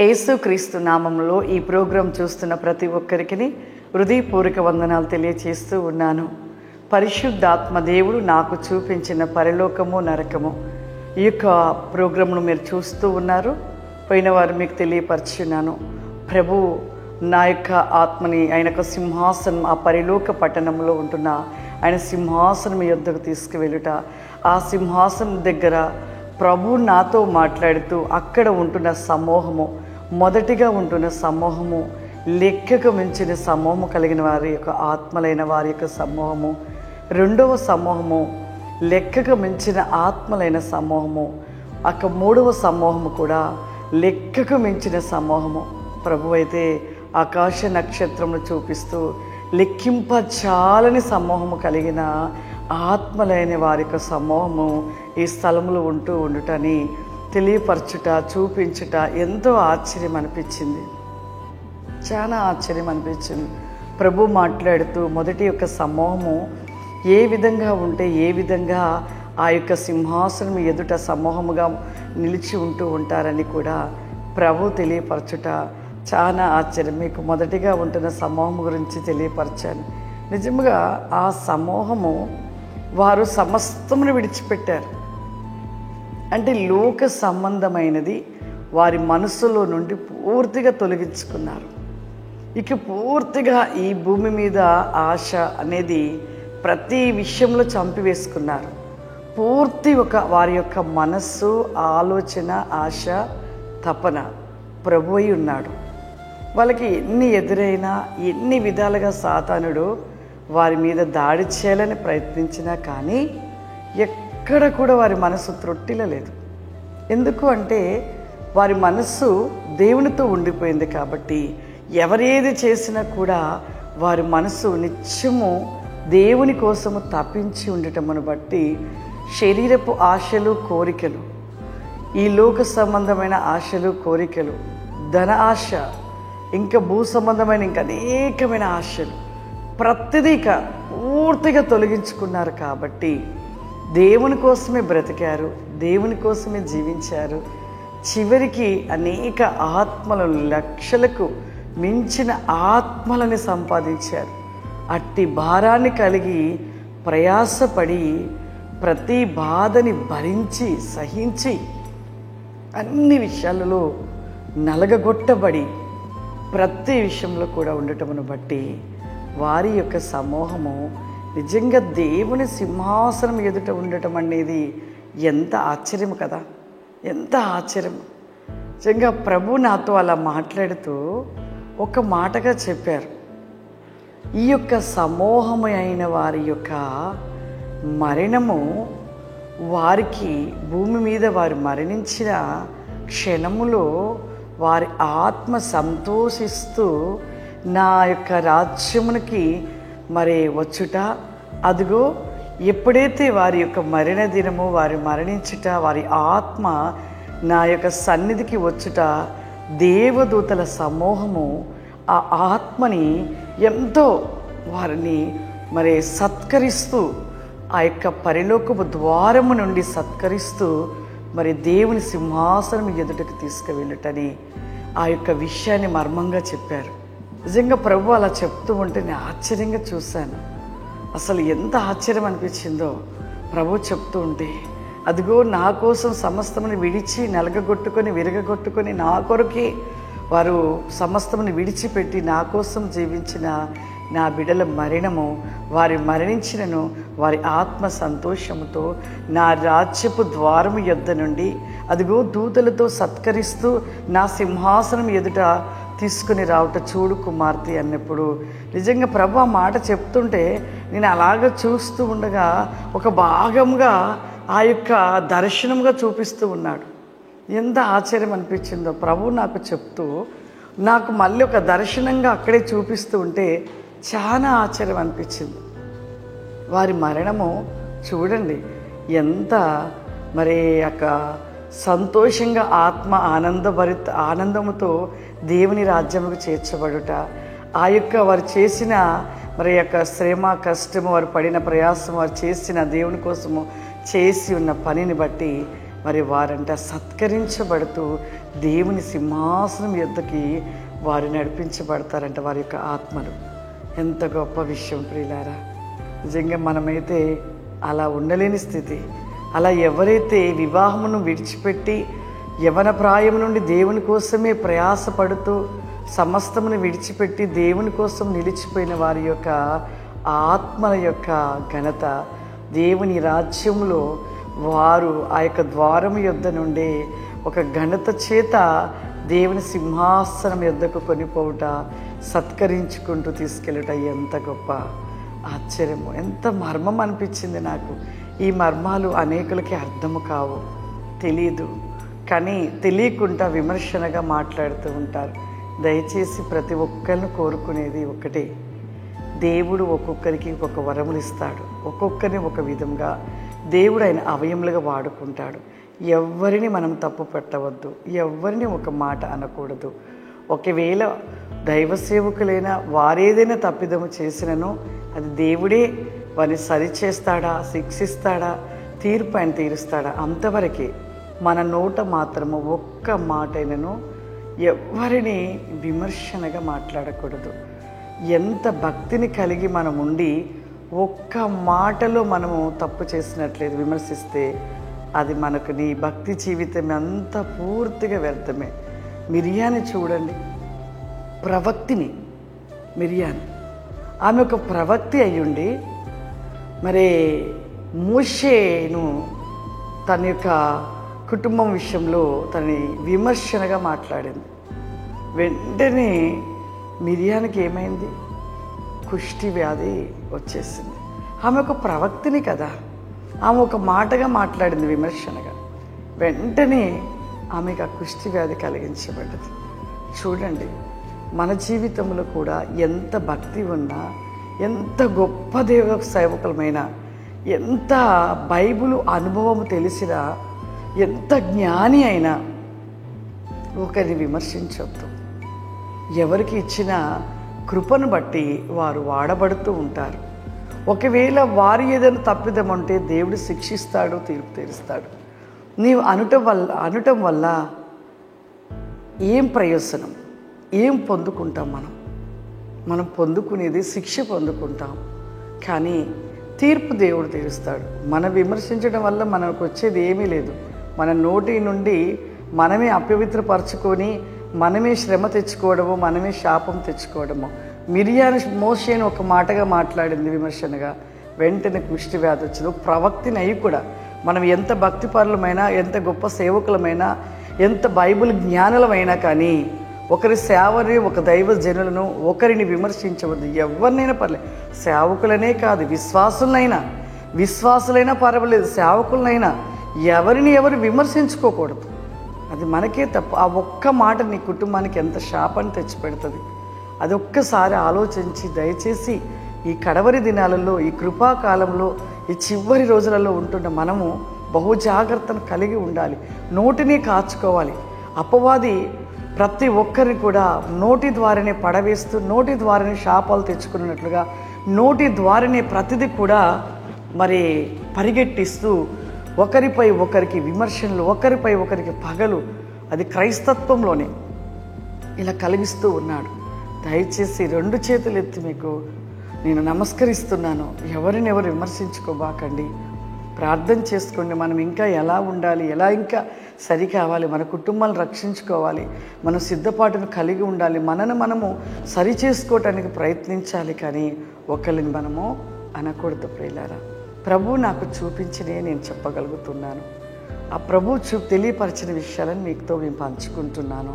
యేసుక్రీస్తు నామములో ఈ ప్రోగ్రాం చూస్తున్న ప్రతి ఒక్కరికి హృదయపూర్వక వందనాలు తెలియచేస్తూ ఉన్నాను. పరిశుద్ధాత్మ దేవుడు నాకు చూపించిన పరలోకము నరకము ఈ యొక్క ప్రోగ్రాంను మీరు చూస్తూ ఉన్నారు. పోయిన వారు మీకు తెలియపరుచున్నాను. ప్రభు నా యొక్క ఆత్మని ఆయన యొక్క సింహాసనం ఆ పరిలోక పట్టణంలో ఉంటున్న ఆయన సింహాసనం యొద్దకు తీసుకువెళ్ళుట, ఆ సింహాసనం దగ్గర ప్రభు నాతో మాట్లాడుతూ అక్కడ ఉంటున్న సమూహము, మొదటిగా ఉంటున్న సమూహము, లెక్కకు మించిన సమూహము కలిగిన వారి యొక్క ఆత్మలైన వారి యొక్క సమూహము, రెండవ సమూహము లెక్కకు మించిన ఆత్మలైన సమూహము, మూడవ సమూహము కూడా లెక్కకు మించిన సమూహము. ప్రభు అయితే ఆకాశ నక్షత్రమును చూపిస్తూ లెక్కింపచాలని సమూహము కలిగిన ఆత్మలైన వారి యొక్క సమూహము ఈ స్థలములో ఉండుటని తెలియపరచుట, చూపించుట ఎంతో ఆశ్చర్యం అనిపించింది. చాలా ఆశ్చర్యం అనిపించింది. ప్రభు మాట్లాడుతూ మొదటి యొక్క సమూహము ఏ విధంగా ఉంటే ఏ విధంగా ఆ యొక్క సింహాసనం ఎదుట సమూహముగా నిలిచి ఉంటారని కూడా ప్రభు తెలియపరచుట చాలా ఆశ్చర్యం. మీకు మొదటిగా ఉంటున్న సమూహం గురించి తెలియపరచాను. నిజంగా ఆ సమూహము వారు సమస్తమును విడిచిపెట్టారు. అంటే లోక సంబంధమైనది వారి మనస్సులో నుండి పూర్తిగా తొలగించుకున్నారు. ఇక పూర్తిగా ఈ భూమి మీద ఆశ అనేది ప్రతి విషయంలో చంపివేసుకున్నారు. పూర్తి వారి యొక్క మనస్సు, ఆలోచన, ఆశ, తపన ప్రభు అయి ఉన్నాడు. వాళ్ళకి ఎన్ని ఎదురైనా, ఎన్ని విధాలుగా సాతానుడు వారి మీద దాడి చేయాలని ప్రయత్నించినా కానీ ఎక్కడ కూడా వారి మనసు త్రొట్టిల్లలేదు. ఎందుకు అంటే వారి మనస్సు దేవునితో ఉండిపోయింది కాబట్టి ఎవరేది చేసినా కూడా వారి మనసు నిత్యము దేవుని కోసము తప్పించి ఉండటమును బట్టి శరీరపు ఆశలు, కోరికలు, ఈ లోక సంబంధమైన ఆశలు, కోరికలు, ధన ఆశ, ఇంకా భూ సంబంధమైన ఇంకా అనేకమైన ఆశలు ప్రతిదీ పూర్తిగా తొలగించుకున్నారు. కాబట్టి దేవుని కోసమే బ్రతికారు, దేవుని కోసమే జీవించారు. చివరికి అనేక ఆత్మలను, లక్షలకు మించిన ఆత్మలని సంపాదించారు. అట్టి భారాన్ని కలిగి ప్రయాసపడి ప్రతి బాధని భరించి సహించి అన్ని విషయాలలో నలగగొట్టబడి ప్రతి విషయంలో కూడా ఉండటమును బట్టి వారి యొక్క సమూహము నిజంగా దేవుని సింహాసనం ఎదుట ఉండటం అనేది ఎంత ఆశ్చర్యం కదా, ఎంత ఆశ్చర్యం. నిజంగా ప్రభు నాతో అలా మాట్లాడుతూ ఒక మాటగా చెప్పారు. ఈ యొక్క సమూహము అయిన వారి యొక్క మరణము, వారికి భూమి మీద వారు మరణించిన క్షణములో వారి ఆత్మ సంతోషిస్తూ నా యొక్క రాజ్యమునికి వచ్చుట, అదిగో ఎప్పుడైతే వారి యొక్క మరణ దినము, వారు మరణించుట, వారి ఆత్మ నా యొక్క సన్నిధికి వచ్చుట, దేవదూతల సమూహము ఆ ఆత్మని ఎంతో వారిని సత్కరిస్తూ ఆ యొక్క పరిలోకపు ద్వారము నుండి సత్కరిస్తూ దేవుని సింహాసనం ఎదుటకు తీసుకువెళ్ళటని ఆ యొక్క విషయాన్ని మర్మంగా చెప్పారు. నిజంగా ప్రభు అలా చెప్తూ ఉంటే నేను ఆశ్చర్యంగా చూశాను. అసలు ఎంత ఆశ్చర్యం అనిపించిందో ప్రభు చెప్తూ ఉంటే. అదిగో నా కోసం సమస్తముని విడిచి నలగగొట్టుకొని విరగగొట్టుకొని నా కొరకే వారు సమస్తముని విడిచిపెట్టి నా కోసం జీవించిన నా బిడ్డల మరణము, వారి మరణించినను వారి ఆత్మ సంతోషముతో నా రాజ్యపు ద్వారము యొద్ద నుండి అదిగో దూతలతో సత్కరిస్తూ నా సింహాసనం ఎదుట తీసుకుని రావట చూడు కుమార్తె అన్నప్పుడు నిజంగా ప్రభు ఆ మాట చెప్తుంటే నేను అలాగ చూస్తూ ఉండగా ఒక భాగంగా ఆ యొక్క దర్శనంగా చూపిస్తూ ఉన్నాడు. ఎంత ఆశ్చర్యం అనిపించిందో ప్రభు నాకు చెప్తూ, నాకు మళ్ళీ ఒక దర్శనంగా అక్కడే చూపిస్తూ ఉంటే చాలా ఆశ్చర్యం అనిపించింది. వారి మరణము చూడండి ఎంత సంతోషంగా ఆత్మ ఆనందముతో దేవుని రాజ్యముకు చేర్చబడుట, ఆ యొక్క వారు చేసిన శ్రమ, కష్టము, వారు పడిన ప్రయాసం, వారు చేసిన దేవుని కోసము చేసి ఉన్న పనిని బట్టి మరి వారంట సత్కరించబడుతూ దేవుని సింహాసనం యొద్దకి వారు నడిపించబడతారంట, వారి యొక్క ఆత్మలు. ఎంత గొప్ప విషయం ప్రియులారా. నిజంగా మనమైతే అలా ఉండలేని స్థితి. అలా ఎవరైతే వివాహమును విడిచిపెట్టి యవన ప్రాయం నుండి దేవుని కోసమే ప్రయాసపడుతూ సమస్తమును విడిచిపెట్టి దేవుని కోసం నిలిచిపోయిన వారి యొక్క ఆత్మల యొక్క ఘనత, దేవుని రాజ్యంలో వారు ఆ యొక్క ద్వారం యొద్ద నుండే ఒక ఘనత చేత దేవుని సింహాసనం యొద్దకు కొనిపోవుట, సత్కరించుకుంటూ తీసుకెళ్ళుట ఎంత గొప్ప ఆశ్చర్యము, ఎంత మర్మం అనిపించింది నాకు. ఈ మర్మాలు అనేకులకి అర్థము కావు, తెలీదు. కానీ తెలియకుండా విమర్శనగా మాట్లాడుతూ ఉంటారు. దయచేసి ప్రతి ఒక్కరిని కోరుకునేది ఒకటే, దేవుడు ఒక్కొక్కరికి ఒక్కొక్క వరములు ఇస్తాడు, ఒక్కొక్కరిని ఒక విధంగా దేవుడు ఆయన అవయములుగా వాడుకుంటాడు. ఎవరిని మనం తప్పు పెట్టవద్దు, ఎవరిని ఒక మాట అనకూడదు. ఒకవేళ దైవ సేవకులైనా వారేదైనా తప్పిదము చేసినను అది దేవుడే వారిని సరిచేస్తాడా, శిక్షిస్తాడా, తీర్పు ఆయన తీరుస్తాడా, అంతవరకే. మన నోట మాత్రము ఒక్క మాటైనను ఎవరిని విమర్శనగా మాట్లాడకూడదు. ఎంత భక్తిని కలిగి మనం ఉండి ఒక్క మాటలో మనము తప్పు చేసినట్లేదు విమర్శిస్తే అది మనకు నీ భక్తి జీవితం అంతా పూర్తిగా వ్యర్థమే. మిరియాని చూడండి, ప్రవక్తిని. మిరియాని ఆమె ఒక ప్రవక్తి అయ్యుండి మరి మోషేను తన యొక్క కుటుంబం విషయంలో తనని విమర్శనగా మాట్లాడింది. వెంటనే మిరియానికి ఏమైంది? కుష్టి వ్యాధి వచ్చేసింది. ఆమె ఒక ప్రవక్తిని కదా, ఆమె ఒక మాటగా మాట్లాడింది విమర్శనగా, వెంటనే ఆమెకు ఆ కుష్టి వ్యాధి కలిగించబడ్డది. చూడండి, మన జీవితంలో కూడా ఎంత భక్తి ఉన్నా, ఎంత గొప్ప దేవ సేవకులమైనా, ఎంత బైబిల్ అనుభవం తెలిసినా, ఎంత జ్ఞాని అయినా ఒకరిని విమర్శించొద్దు. ఎవరికి ఇచ్చిన కృపను బట్టి వారు వాడబడుతూ ఉంటారు. ఒకవేళ వారు ఏదైనా తప్పిదమంటే దేవుడు శిక్షిస్తాడు, తీర్పు తీరుస్తాడు. నీవు అనటం వల్ల ఏం ప్రయోజనం, ఏం పొందుకుంటాం? మనం పొందుకునేది శిక్ష పొందుకుంటాం, కానీ తీర్పు దేవుడు తీరుస్తాడు. మనం విమర్శించడం వల్ల మనకు వచ్చేది ఏమీ లేదు. మన నోటి నుండి మనమే అపవిత్రపరచుకొని మనమే శ్రమ తెచ్చుకోవడము, మనమే శాపం తెచ్చుకోవడము. మిరియాను మోషేను ఒక మాటగా మాట్లాడింది విమర్శనగా, వెంటనే కుష్టి వ్యాధి వచ్చింది. ప్రవక్తిని అయి కూడా మనం ఎంత భక్తిపరులమైనా, ఎంత గొప్ప సేవకులమైనా, ఎంత బైబిల్ జ్ఞానులమైనా కానీ ఒకరి సేవని, ఒక దైవ జనులను ఒకరిని విమర్శించవద్దు. ఎవరినైనా పర్లేదు, సేవకులనే కాదు, విశ్వాసులైనా పర్వాలేదు, సేవకులనైనా ఎవరిని ఎవరు విమర్శించుకోకూడదు. అది మనకే తప్పు. ఆ ఒక్క మాట నీ కుటుంబానికి ఎంత శాపాన్ని తెచ్చిపెడుతుంది. అది ఒక్కసారి ఆలోచించి దయచేసి ఈ కడవరి దినాలలో, ఈ కృపాకాలంలో, ఈ చివరి రోజులలో ఉంటున్న మనము బహు జాగ్రత్తను కలిగి ఉండాలి. నోటిని కాచుకోవాలి. అపవాది ప్రతి ఒక్కరిని కూడా నోటి ద్వారానే పడవేస్తూ, నోటి ద్వారానే శాపాలు తెచ్చుకున్నట్లుగా, నోటి ద్వారానే ప్రతిదీ కూడా మరి పరిగెట్టిస్తూ ఒకరిపై ఒకరికి విమర్శనలు, ఒకరిపై ఒకరికి పగలు, అది క్రైస్తత్వంలోనే ఇలా కలిగిస్తూ ఉన్నాడు. దయచేసి 2 చేతులు ఎత్తి మీకు నేను నమస్కరిస్తున్నాను. ఎవరినెవరు విమర్శించుకోబాకండి, ప్రార్థన చేసుకోండి. మనం ఇంకా ఎలా ఉండాలి, ఎలా ఇంకా సరి కావాలి, మన కుటుంబాలను రక్షించుకోవాలి, మనం సిద్ధపాటును కలిగి ఉండాలి, మనము సరి చేసుకోవటానికి ప్రయత్నించాలి. కానీ ఒకరిని మనము అనకూడదు. ప్రియులారా, ప్రభు నాకు చూపించినే నేను చెప్పగలుగుతున్నాను. ఆ ప్రభు తెలియపరిచిన విషయాలను మీతో నేను పంచుకుంటున్నాను.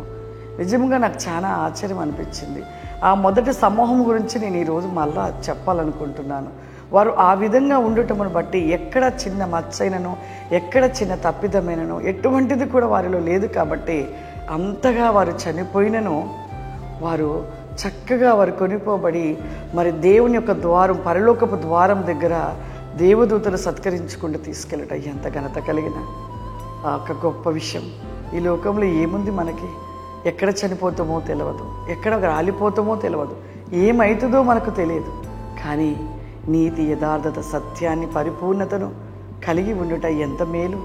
నిజంగా నాకు చాలా ఆశ్చర్యం అనిపించింది. ఆ మొదటి సమూహం గురించి నేను ఈరోజు మళ్ళా చెప్పాలనుకుంటున్నాను. వారు ఆ విధంగా ఉండటమును బట్టి ఎక్కడ చిన్న మచ్చైనను, ఎక్కడ చిన్న తప్పిదమైనను ఎటువంటిది కూడా వారిలో లేదు. కాబట్టి అంతగా వారు చనిపోయినను వారు చక్కగా వారు కొనిపోబడి మరి దేవుని యొక్క ద్వారం, పరలోకపు ద్వారం దగ్గర దేవదూతలు సత్కరించుకుంటూ తీసుకెళ్ళట ఎంత ఘనత కలిగిన ఒక గొప్ప విషయం. ఈ లోకంలో ఏముంది మనకి? ఎక్కడ చనిపోతామో తెలియదు, ఎక్కడ రాలిపోతామో తెలియదు, ఏమవుతుందో మనకు తెలియదు. కానీ నీతి, యథార్థత, సత్యాన్ని, పరిపూర్ణతను కలిగి ఉండుట ఎంత మేలు,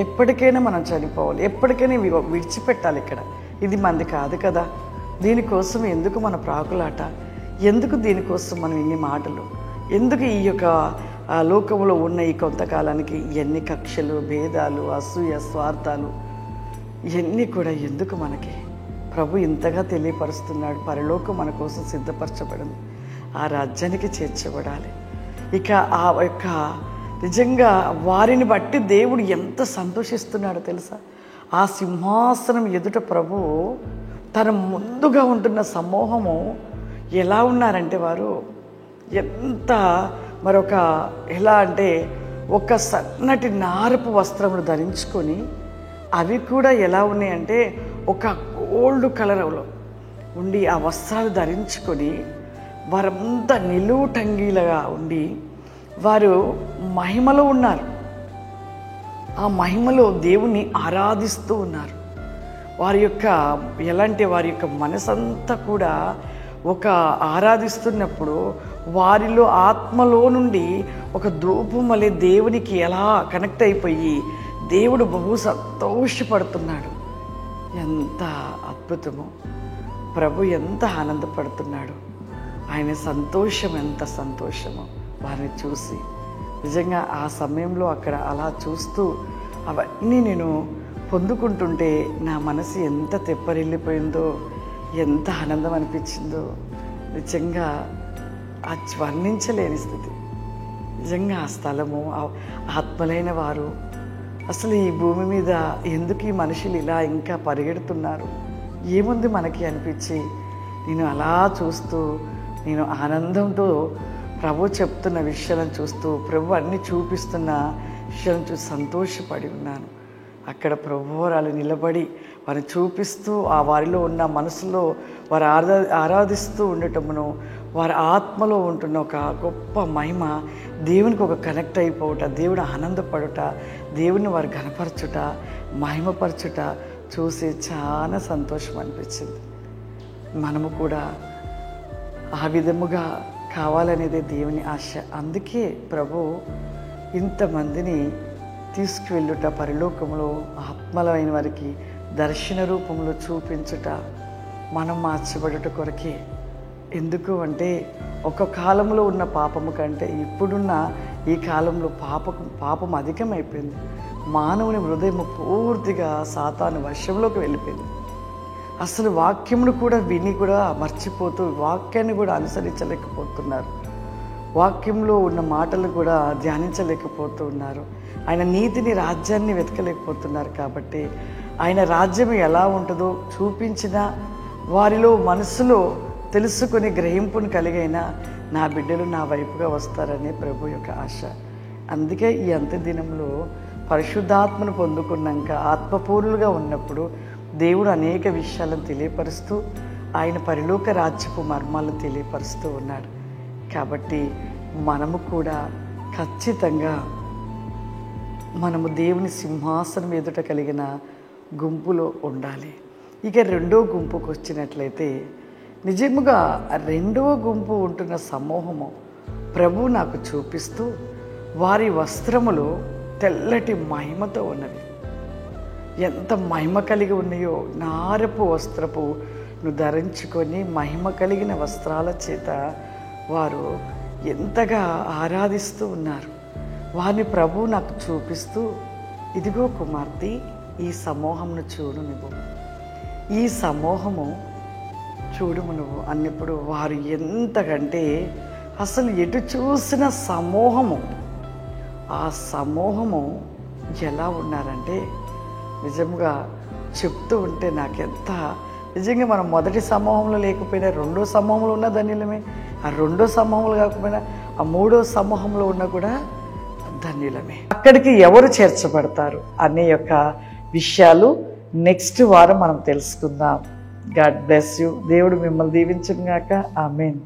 ఎప్పటికైనా మనం చనిపోవాలి, ఎప్పటికైనా విడిచిపెట్టాలి. ఇక్కడ ఇది మంది కాదు కదా, దీనికోసం ఎందుకు మన ప్రాకులాట, ఎందుకు దీనికోసం మనం ఇన్ని మాటలు, ఎందుకు ఈ యొక్క లోకంలో ఉన్న ఈ కొంతకాలానికి ఎన్ని కక్షలు, భేదాలు, అసూయ, స్వార్థాలు ఇవన్నీ కూడా ఎందుకు మనకి? ప్రభు ఇంతగా తెలియపరుస్తున్నాడు. పరలోకం మన కోసం సిద్ధపరచబడింది, ఆ రాజ్యానికి చేర్చబడాలి. ఇక ఆ యొక్క నిజంగా వారిని బట్టి దేవుడు ఎంత సంతోషిస్తున్నాడో తెలుసా? ఆ సింహాసనం ఎదుట ప్రభు తన ముందుగా ఉంటున్న సమూహము ఎలా ఉన్నారంటే వారు ఎంత ఎలా అంటే ఒక సన్నటి నారపు వస్త్రములు ధరించుకొని, అవి కూడా ఎలా ఉన్నాయంటే ఒక గోల్డ్ కలర్లో ఉండి ఆ వస్త్రాలు ధరించుకొని వారంతా నిలువుటంగీలుగా ఉండి వారు మహిమలో ఉన్నారు. ఆ మహిమలో దేవుణ్ణి ఆరాధిస్తూ ఉన్నారు. వారి యొక్క వారి యొక్క మనసంతా కూడా ఒక ఆరాధిస్తున్నప్పుడు వారిలో ఆత్మలో నుండి ఒక ధూపం వలె దేవునికి ఎలా కనెక్ట్ అయిపోయి దేవుడు బహు సంతోషపడుతున్నాడు. ఎంత అద్భుతమో! ప్రభు ఎంత ఆనందపడుతున్నాడు. ఆయన సంతోషం ఎంత సంతోషమో వారిని చూసి. నిజంగా ఆ సమయంలో అక్కడ అలా చూస్తూ అవన్నీ నేను పొందుకుంటుంటే నా మనసు ఎంత తెప్పరిల్లిపోయిందో, ఎంత ఆనందం అనిపించిందో. నిజంగా ఆ వర్ణించలేని స్థితి. నిజంగా ఆ స్థలము, ఆత్మలైన వారు అసలు ఈ భూమి మీద ఎందుకు ఈ మనుషులు ఇలా ఇంకా పరిగెడుతున్నారు, ఏముంది మనకి అనిపించి నేను అలా చూస్తూ, నేను ఆనందంతో ప్రభు చెప్తున్న విషయాలను చూస్తూ, ప్రభు అన్నీ చూపిస్తున్న విషయాలను చూసి సంతోషపడి ఉన్నాను. అక్కడ ప్రభువారు నిలబడి వారిని చూపిస్తూ, ఆ వారిలో ఉన్న మనసులో వారు ఆరాధిస్తూ ఉండటమును, వారి ఆత్మలో ఉంటున్న ఒక గొప్ప మహిమ, దేవునికి ఒక కనెక్ట్ అయిపోవట, దేవుడు ఆనందపడుట, దేవుని వారు ఘనపరచుట, మహిమపరచుట చూసి చాలా సంతోషం అనిపించింది. మనము కూడా ఆ విధముగా కావాలనేదే దేవుని ఆశ. అందుకే ప్రభు ఇంతమందిని తీసుకువెళ్ళుట, పరలోకంలో ఆత్మలైన వారికి దర్శన రూపంలో చూపించుట, మనం మార్చబడుట కొరకే. ఎందుకు అంటే ఒక కాలంలో ఉన్న పాపము కంటే ఇప్పుడున్న ఈ కాలంలో పాపం అధికమైపోయింది. మానవుని హృదయం పూర్తిగా సాతాను వశంలోకి వెళ్ళిపోయింది. అసలు వాక్యమును కూడా విని కూడా మర్చిపోతూ వాక్యాన్ని కూడా అనుసరించలేకపోతున్నారు. వాక్యంలో ఉన్న మాటలు కూడా ధ్యానించలేకపోతూ ఉన్నారు. ఆయన నీతిని, రాజ్యాన్ని వెతకలేకపోతున్నారు. కాబట్టి ఆయన రాజ్యం ఎలా ఉంటుందో చూపించిన వారిలో మనసులో తెలుసుకొని గ్రహింపును కలిగైన నా బిడ్డలు నా వైపుగా వస్తారనే ప్రభు యొక్క ఆశ. అందుకే ఈ అంత్యదినంలో పరిశుద్ధాత్మను పొందుకున్నాక ఆత్మపూర్ణులుగా ఉన్నప్పుడు దేవుడు అనేక విషయాలను తెలియపరుస్తూ ఆయన పరలోక రాజ్యపు మర్మాలను తెలియపరుస్తూ ఉన్నాడు. కాబట్టి మనము కూడా ఖచ్చితంగా మనము దేవుని సింహాసనం ఎదుట కలిగిన గుంపులో ఉండాలి. ఇక రెండో గుంపుకు వచ్చినట్లయితే నిజముగా రెండవ గుంపు ఉంటున్న సమూహము ప్రభు నాకు చూపిస్తూ వారి వస్త్రములు తెల్లటి మహిమతో ఉన్నవి. ఎంత మహిమ కలిగి ఉన్నాయో! నారపు వస్త్రపు ధరించుకొని మహిమ కలిగిన వస్త్రాల చేత వారు ఎంతగా ఆరాధిస్తూ ఉన్నారు. వారిని ప్రభు నాకు చూపిస్తూ, ఇదిగో కుమార్తె, ఈ సమూహమును చూడు, నువ్వు ఈ సమూహము చూడుము నువ్వు అన్నప్పుడు వారు ఎంతకంటే అసలు ఎటు చూసిన సమూహము, ఆ సమూహము ఎలా ఉన్నారంటే నిజంగా చెప్తూ ఉంటే నాకెంత నిజంగా మనం మొదటి సమూహంలో లేకపోయినా రెండో సమూహంలో ఉన్న ధన్యులమే, ఆ రెండో సమూహంలో కాకపోయినా ఆ మూడో సమూహంలో ఉన్న కూడా ధన్యులమే. అక్కడికి ఎవరు చేర్చబడతారు అనే యొక్క విషయాలు నెక్స్ట్ వారం మనం తెలుసుకుందాం. God bless you. దేవుడు మిమ్మల్ని దీవించును గాక. ఆమేన్.